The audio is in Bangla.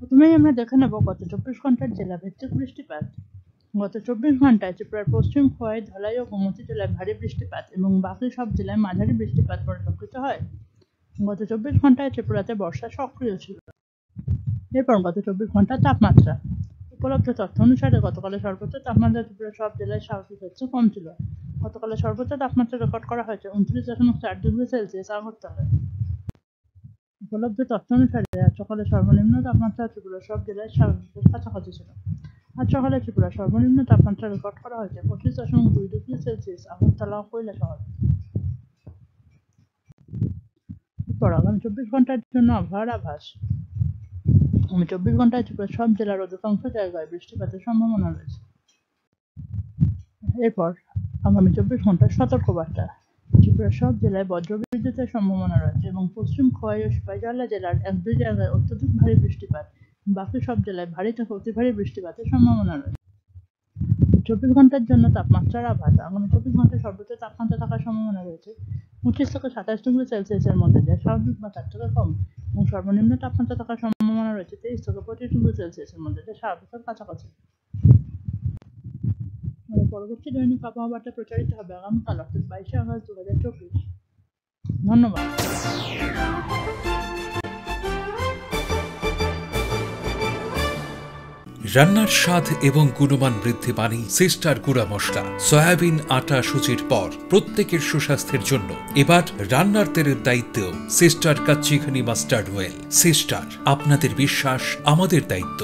প্রথমেই আমরা দেখে নেব গত 24 ঘন্টার জেলাভিত্তিক বৃষ্টিপাত। গত 24 ঘন্টায় ত্রিপুরার পশ্চিম খোয়াই, ধলাই ও গোমতী জেলায় ভারী বৃষ্টিপাত এবং বাকি সব জেলায় মাঝারি বৃষ্টিপাত পরিলক্ষিত হয়। গত 24 ঘন্টায় ত্রিপুরাতে বর্ষা সক্রিয় ছিল। এরপর গত 24 ঘন্টার তাপমাত্রা। উপলব্ধ তথ্য অনুসারে গতকালের সর্বোচ্চ তাপমাত্রা ত্রিপুরার সব জেলায় স্বাভাবিকের চেয়ে কম ছিল। গতকালের সর্বোচ্চ তাপমাত্রা রেকর্ড করা হয়েছে 29.4 ডিগ্রি সেলসিয়াস আগরতলায়। উপলব্ধ তথ্য অনুসারে আজ সকালে সর্বনিম্ন তাপমাত্রা ত্রিপুরার সব জেলায় স্বাভাবিকের কাছাকাছি ছিল। আজ সকালে ত্রিপুরার সর্বনিম্ন তাপমাত্রা রেকর্ড করা হয়েছে 25.2 ডিগ্রি সেলসিয়াস আগরতলা ও কৈলা শহরে। এরপর আগামী 24 ঘন্টার জন্য আবহাওয়ার আভাস। আগামী 24 ঘন্টায় ত্রিপুরার সব জেলার অধিকাংশ জায়গায় বৃষ্টিপাতের সম্ভাবনা রয়েছে। এরপর আগামী 24 ঘন্টার সতর্কবার্তা। ত্রিপুরার সব জেলায় বজ্রবিদ্যুতের সম্ভাবনা রয়েছে এবং পশ্চিম খোয়াই ও সিপাহীজলা জেলার 1-2 জায়গায় অত্যধিক ভারী বৃষ্টিপাত, বাকি সব জেলায় ভারী থেকে অতি ভারী বৃষ্টিপাতের সম্ভাবনা রয়েছে। 24 ঘন্টার জন্য তাপমাত্রার আভাস। আগামী 24 ঘন্টায় সর্বোচ্চ তাপমাত্রা থাকার সম্ভাবনা রয়েছে 25 থেকে 27 ডিগ্রি সেলসিয়াসের মধ্যে, যা স্বাভাবিক বা তার থেকে কম, এবং সর্বনিম্ন তাপমাত্রা থাকার সম্ভাবনা রয়েছে 23 থেকে 25 ডিগ্রি সেলসিয়াসের মধ্যে, যা স্বাভাবিকের কাছাকাছি। পরবর্তী দৈনিক আবহাওয়া বার্তা প্রচারিত হবে আগামীকাল অর্থাৎ 22শে আগস্ট 2024। ধন্যবাদ। রান্নার স্বাদ এবং গুণমান বৃদ্ধি মানেই সিস্টার গুঁড়া মশলা। সয়াবিন আটা সুজির পর প্রত্যেকের সুস্বাস্থ্যের জন্য এবার রান্নার তেলের দায়িত্বেও sister kachi ghani mustard oil. Sister, আপনাদের বিশ্বাস আমাদের দায়িত্ব।